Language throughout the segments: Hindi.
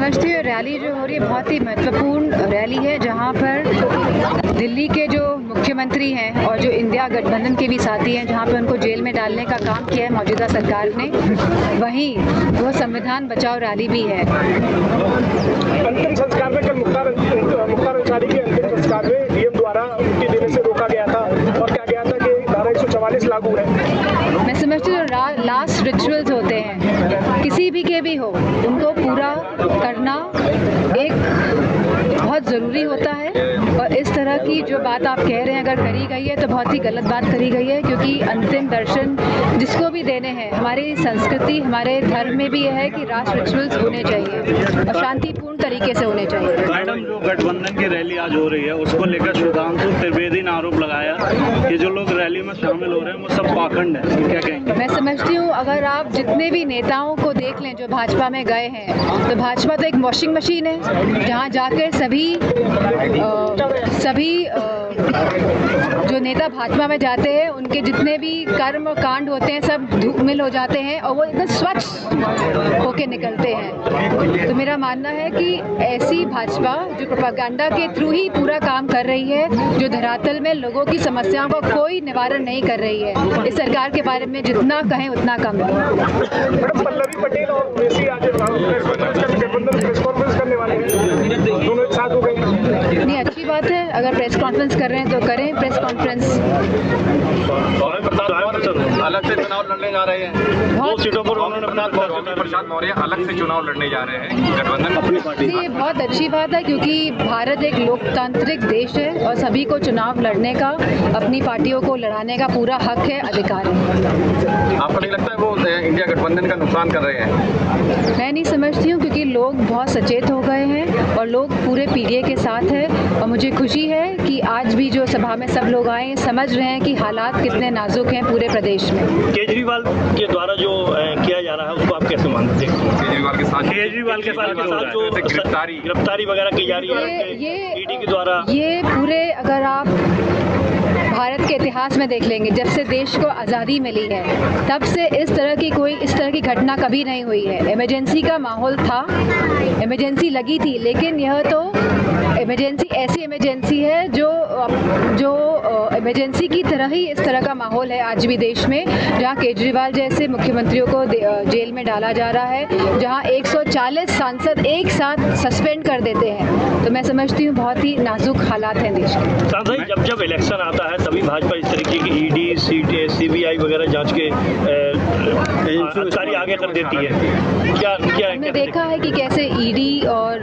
समझती हूँ रैली जो हो रही है बहुत ही महत्वपूर्ण रैली है, जहाँ पर दिल्ली के जो मुख्यमंत्री हैं और जो इंडिया गठबंधन के भी साथी हैं, जहाँ पर उनको जेल में डालने का काम किया है मौजूदा सरकार ने, वहीं वो संविधान बचाओ रैली भी है। अंतिम संस्कार में कल मुख्तार अंसारी के अंतिम संस्कार में डीएम द्वारा उनकी देने से रोका गया था और कहा गया था कि धारा 144 लागू है। मैं समझती हूँ लास्ट रिचुअल्स होते हैं, किसी भी के भी हो, उनको पूरा करना एक बहुत ज़रूरी होता है। और इस तरह की जो बात आप कह रहे हैं अगर करी गई है तो बहुत ही गलत बात करी गई है, क्योंकि अंतिम दर्शन जिसको भी देने हैं, हमारी संस्कृति हमारे धर्म में भी यह है कि राष्ट्र रिचुअल्स होने चाहिए और शांतिपूर्ण तरीके से होने चाहिए। मैडम, जो गठबंधन की रैली आज हो रही है उसको लेकर सुधांशु त्रिवेदी ने आरोप लगाया कि जो लोग रैली में शामिल हो रहे हैं वो सब पाखंड है, क्या कहेंगे? मैं समझती हूँ अगर आप जितने भी नेताओं को देख लें जो भाजपा में गए हैं, तो भाजपा तो एक वॉशिंग मशीन है, जहाँ जाकर सभी जो नेता भाजपा में जाते हैं उनके जितने भी कर्म और कांड होते हैं सब धूमिल हो जाते हैं और वो एकदम स्वच्छ होके निकलते हैं। तो मेरा मानना है कि ऐसी भाजपा जो प्रोपेगेंडा के थ्रू ही पूरा काम कर रही है, जो धरातल में लोगों की समस्याओं का कोई निवारण नहीं कर रही है, इस सरकार के बारे में जितना कहें उतना कम है। मैडम, पल्लवी पटेल और ओवैसी आज प्रेस कॉन्फ्रेंस करने वाले हैं, दोनों एक साथ हो गए। नहीं, अच्छी बात है, अगर प्रेस कॉन्फ्रेंस कर रहे हैं तो करें प्रेस कॉन्फ्रेंस। अलग से चुनाव लड़ने जा रहे हैं, 2 सीटों पर उन्होंने प्रसाद मौर्य अलग से चुनाव लड़ने जा रहे हैं गठबंधन अपनी पार्टी। ये बहुत अच्छी बात है, क्योंकि भारत एक लोकतांत्रिक देश है और सभी को चुनाव लड़ने का, अपनी पार्टियों को लड़ाने का पूरा हक है, अधिकार है। आपको नहीं लगता है वो इंडिया गठबंधन का नुकसान कर रहे हैं? मैं नहीं समझती हूँ, क्योंकि लोग बहुत सचेत हो गए हैं और लोग पूरे पीढ़ी के साथ है। और मुझे खुशी है कि आज भी जो सभा में सब लोग आए समझ रहे हैं कि हालात कितने नाजुक हैं पूरे प्रदेश में। केजरीवाल के द्वारा जो किया जा रहा है उसको आप कैसे मानते हैं? केजरीवाल के साथ जो गिरफ्तारी वगैरह की जा रही है ईडी के द्वारा, ये पूरे अगर आप भारत के इतिहास में देख लेंगे, जब से देश को आज़ादी मिली है तब से इस तरह की घटना कभी नहीं हुई है। इमरजेंसी का माहौल था, इमरजेंसी लगी थी, लेकिन यह तो इमरजेंसी ऐसी इमरजेंसी है जो इमरजेंसी की तरह ही इस तरह का माहौल है आज भी देश में, जहां केजरीवाल जैसे मुख्यमंत्रियों को जेल में डाला जा रहा है, जहां 140 सांसद एक साथ सस्पेंड कर देते हैं। तो मैं समझती हूँ बहुत ही नाजुक हालात हैं देश के। सांसद, जब इलेक्शन आता है तभी भाजपा इस तरीके की ईडी, सीबीआई वगैरह जांच के अधिकारी आगे कर देती है। क्या हमने देखा है कि कैसे ईडी और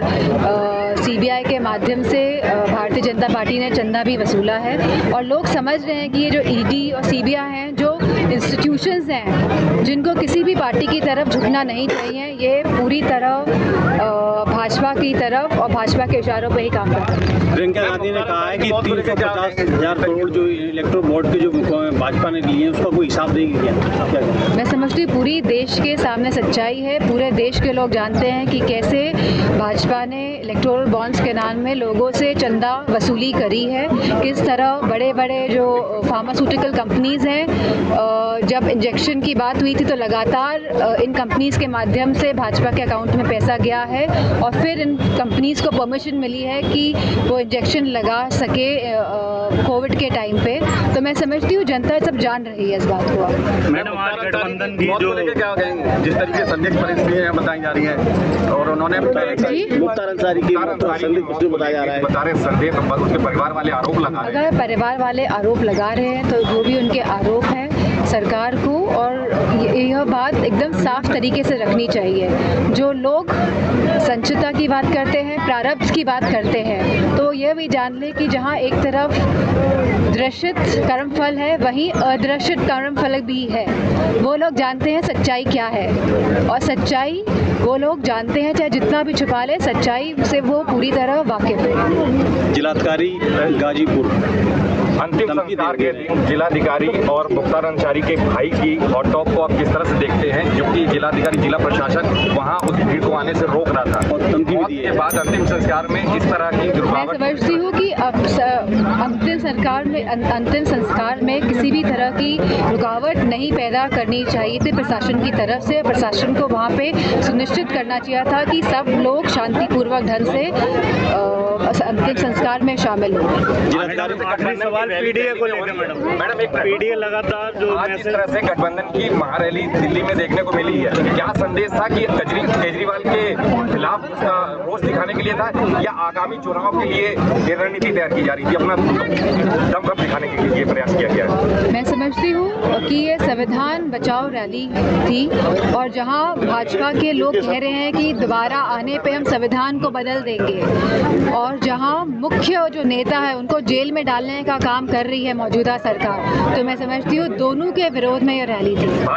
सीबीआई के माध्यम से भारतीय जनता पार्टी ने चंदा भी वसूला है, और लोग समझ रहे हैं कि ये जो ईडी और सीबीआई हैं जो इंस्टीट्यूशंस हैं जिनको किसी भी पार्टी की तरफ झुकना नहीं चाहिए, ये पूरी तरह भाजपा की तरफ और भाजपा के इशारों पर ही काम करते हैं। प्रियंका गांधी ने कहा है कि 350,000 करोड़ जो इलेक्ट्रो बोर्ड के जो भाजपा ने लिए हैं उसका कोई हिसाब नहीं किया। मैं समझती हूँ पूरी देश के सामने सच्चाई है, पूरे देश के लोग जानते हैं कि कैसे भाजपा ने इलेक्टोरल बॉन्ड्स के नाम में लोगों से चंदा वसूली करी है, किस तरह बड़े बड़े जो फार्मास्यूटिकल कंपनीज़ हैं, जब इंजेक्शन की बात हुई थी तो लगातार इन कंपनीज़ के माध्यम से भाजपा के अकाउंट में पैसा गया है, और फिर इन कंपनीज़ को परमिशन मिली है कि वो इंजेक्शन लगा सके कोविड के टाइम पे। तो मैं समझती हूँ जनता सब जान रही है इस बात को। मैडम, आज गठबंधन की जो क्या कहेंगे, जिस तरीके से संदिग्ध परिस्थितियां बताई जा रही हैं और उन्होंने मुख्तार अंसारी की बताया जा रहा है, बता रहे संदेह उसके परिवार वाले आरोप लगा रहे हैं। अगर परिवार वाले आरोप लगा रहे हैं तो वो भी उनके आरोप हैं सरकार को, और यह बात एकदम साफ तरीके से रखनी चाहिए। जो लोग संचिता की बात करते हैं, प्रारब्ध की बात करते हैं, तो यह भी जान लें कि जहाँ एक तरफ दृश्यत कर्मफल है वहीं अदृश्यत कर्मफल भी है। वो लोग जानते हैं सच्चाई क्या है, और सच्चाई वो लोग जानते हैं, चाहे जितना भी छुपा ले, सच्चाई से वो पूरी तरह वाकिफ है। जिलाधिकारी गाजीपुर अंतिम संस्कार के दिन जिलाधिकारी और मुख्तार अंसारी के भाई की हॉट टॉप को आप किस तरह से देखते हैं, क्योंकि जिलाधिकारी जिला प्रशासन वहां उस भीड़ को आने से रोक रहा था और मौत के बाद अंतिम संस्कार में इस तरह की मैं रुकावट। समझती हूँ कि अंतिम संस्कार में किसी भी तरह की रुकावट नहीं पैदा करनी चाहिए थी प्रशासन की तरफ से। प्रशासन को वहाँ पे सुनिश्चित करना चाहिए था कि सब लोग शांतिपूर्वक ढंग से अंतिम संस्कार में शामिल हो। आखिरी सवाल पीडीए को लेकर मैडम एक पीडीए लगातार जो आज जिस तरह से गठबंधन की महारैली दिल्ली में देखने को मिली है, क्या संदेश था कि केजरीवाल के खिलाफ उसका रोष दिखाने के लिए था, या आगामी चुनाव के लिए रणनीति तैयार की जा रही थी, अपना दमखम दिखाने के लिए प्रयास किया गया है? मैं समझती हूँ कि ये संविधान बचाओ रैली थी और जहाँ भाजपा के लोग कह रहे हैं कि दोबारा आने पे हम संविधान को बदल देंगे, और जहाँ मुख्य जो नेता है उनको जेल में डालने का काम कर रही है मौजूदा सरकार, तो मैं समझती हूँ दोनों के विरोध में ये रैली थी।